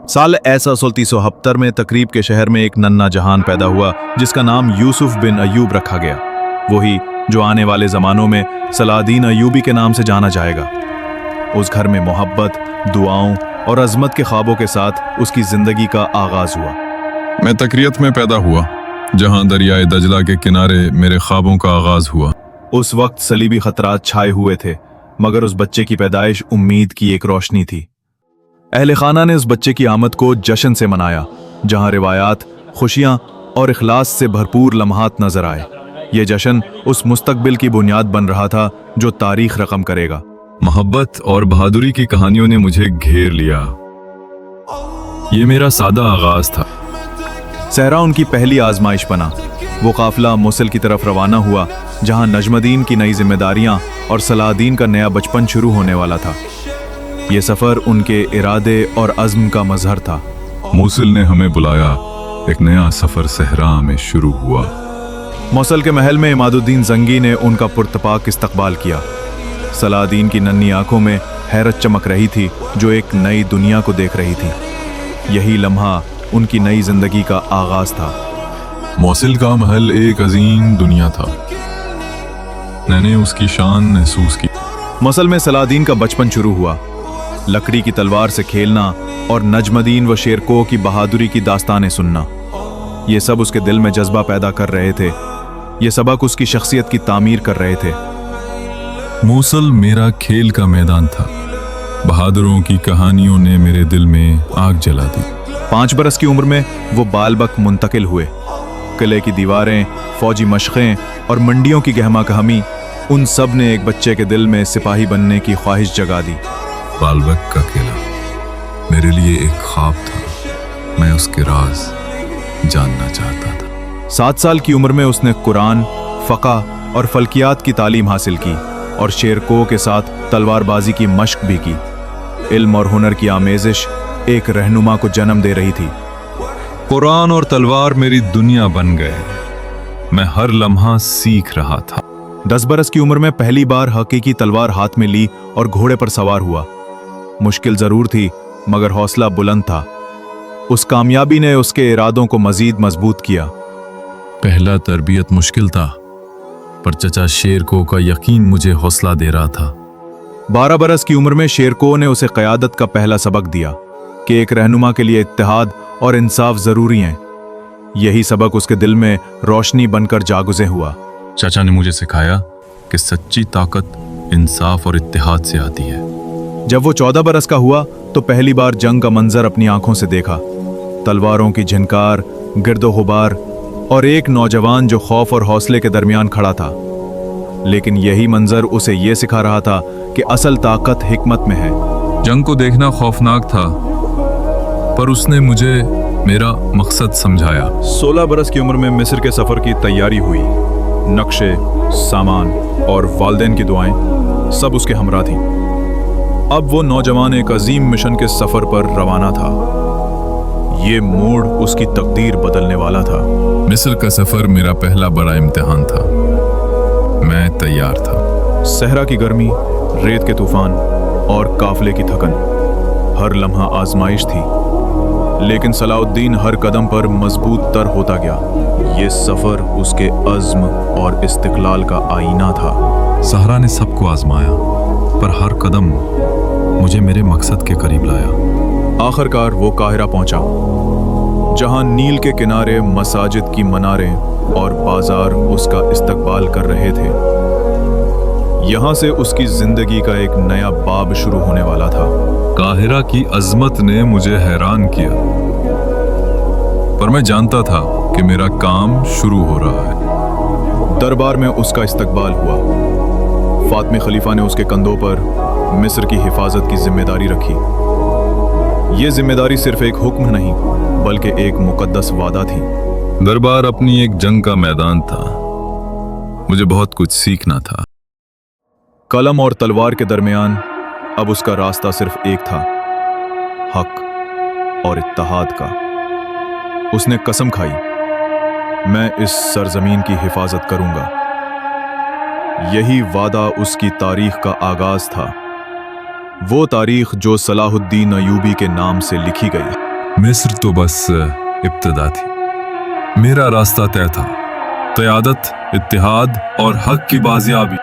साल ऐसा 1370 में तकरीब के शहर में एक नन्हा जहान पैदा हुआ जिसका नाम यूसुफ बिन अयूब रखा गया, वही जो आने वाले ज़मानों में सलाहदीन अयूबी के नाम से जाना जाएगा। उस घर में मोहब्बत, दुआओं और अजमत के ख्वाबों के साथ उसकी ज़िंदगी का आगाज़ हुआ। मैं तकरियत में पैदा हुआ जहां दरियाए दजला के किनारे मेरे ख्वाबों का आगाज़ हुआ। उस वक्त सलीबी खतरात छाए हुए थे, मगर उस बच्चे की पैदाइश उम्मीद की एक रोशनी थी। अहले खाना ने उस बच्चे की आमद को जश्न से मनाया, जहां रिवायात, खुशियां और इखलास से भरपूर लम्हात नजर आए। ये जश्न उस मुस्तकबिल की बुनियाद बन रहा था जो तारीख रकम करेगा। मोहब्बत और बहादुरी की कहानियों ने मुझे घेर लिया। ये मेरा सादा आगाज था। सहरा उनकी पहली आजमाइश बना। वो काफिला मोसल की तरफ रवाना हुआ, जहां नजमुद्दीन की नई जिम्मेदारियां और सलाहदीन का नया बचपन शुरू होने वाला था। ये सफर उनके इरादे और अज़्म का मजहर था। मोसल ने हमें बुलाया, एक नया सफर सहरा में शुरू हुआ। मोसल के महल में इमादुद्दीन जंगी ने उनका पुरतपाक इस्तकबाल किया। सलाहदीन की नन्ही आंखों में हैरत चमक रही थी, जो एक नई दुनिया को देख रही थी। यही लम्हा उनकी नई जिंदगी का आगाज था। मोसल का महल एक अजीम दुनिया था। मैंने उसकी शान महसूस की। मोसल में सलाहदीन का बचपन शुरू हुआ। लकड़ी की तलवार से खेलना और नजमुद्दीन व शेरको की बहादुरी की दास्तानें सुनना, ये सब उसके दिल में जज्बा पैदा कर रहे थे। ये सबक उसकी शख्सियत की तामीर कर रहे थे। मोसल मेरा खेल का मैदान था। बहादुरों की कहानियों ने मेरे दिल में आग जला दी। 5 बरस की उम्र में वो बालबक मुंतकिल हुए। किले की दीवारें, फौजी मशक़ें और मंडियों की गहमा गहमी, उन सब ने एक बच्चे के दिल में सिपाही बनने की ख्वाहिश जगा दी। बालबक का किला मेरे लिए एक ख्वाब था। मैं उसके राज जानना चाहता था। 7 साल की उम्र में उसने कुरान, फ़क़ा और फल्कियात की तालीम हासिल की और शेरको के साथ तलवारबाजी की मश्क भी की। इल्म और हुनर की आमेज़िश एक रहनुमा को जन्म दे रही थी। कुरान और तलवार मेरी दुनिया बन गए। मैं हर लम्हा सीख रहा था। 10 बरस की उम्र में पहली बार हकीकी तलवार हाथ में ली और घोड़े पर सवार हुआ। मुश्किल जरूर थी, मगर हौसला बुलंद था। उस कामयाबी ने उसके इरादों को मजीद मजबूत किया। पहला तरबियत मुश्किल था, पर चचा शेरको का यकीन मुझे हौसला दे रहा था। 12 बरस की उम्र में शेरको ने उसे क़यादत का पहला सबक दिया कि एक रहनुमा के लिए इत्तेहाद और इंसाफ जरूरी हैं। यही सबक उसके दिल में रोशनी बनकर जागुज़े हुआ। चाचा ने मुझे सिखाया कि सच्ची ताकत इंसाफ और इत्तेहाद से आती है। जब वो 14 बरस का हुआ तो पहली बार जंग का मंजर अपनी आंखों से देखा। तलवारों की झनकार, गिर्दो गुबार और एक नौजवान जो खौफ और हौसले के दरमियान खड़ा था। लेकिन यही मंजर उसे ये सिखा रहा था कि असल ताकत हिकमत में है। जंग को देखना खौफनाक था, पर उसने मुझे मेरा मकसद समझाया। 16 बरस की उम्र में मिस्र के सफ़र की तैयारी हुई। नक्शे, सामान और वालिदैन की दुआएं सब उसके हमरा थीं। अब वो नौजवान एक अजीम मिशन के सफ़र पर रवाना था। ये मोड़ उसकी तकदीर बदलने वाला था। मिस्र का सफ़र मेरा पहला बड़ा इम्तिहान था। मैं तैयार था। सहरा की गर्मी, रेत के तूफान और काफिले की थकन, हर लम्हा आजमाइश थी। लेकिन सलाहुद्दीन हर कदम पर मजबूत तर होता गया। ये सफ़र उसके अज़्म और इस्तिक़लाल का आईना था। सहरा ने सबको आजमाया, पर हर कदम मुझे मेरे मकसद के करीब लाया। आखिरकार वो काहिरा पहुंचा, जहां नील के किनारे मसाजिद की मनारें और बाजार उसका इस्तकबाल कर रहे थे। यहां से उसकी जिंदगी का एक नया बाब शुरू होने वाला था। काहिरा की अजमत ने मुझे हैरान किया, पर मैं जानता था कि मेरा काम शुरू हो रहा है। दरबार में उसका इस्तकबाल हुआ। फातिमी खलीफा ने उसके कंधों पर मिस्र की हिफाजत की जिम्मेदारी रखी। ये जिम्मेदारी सिर्फ एक हुक्म नहीं, बल्कि एक मुकद्दस वादा थी। दरबार अपनी एक जंग का मैदान था। मुझे बहुत कुछ सीखना था। कलम और तलवार के दरमियान अब उसका रास्ता सिर्फ एक था, हक और इत्तेहाद का। उसने कसम खाई, मैं इस सरजमीन की हिफाजत करूंगा। यही वादा उसकी तारीख का आगाज था, वो तारीख जो सलाहुद्दीन अयूबी के नाम से लिखी गई। मिस्र तो बस इब्तदा थी। मेरा रास्ता तय था, क़यादत, इत्तिहाद और हक की बाजियाबी।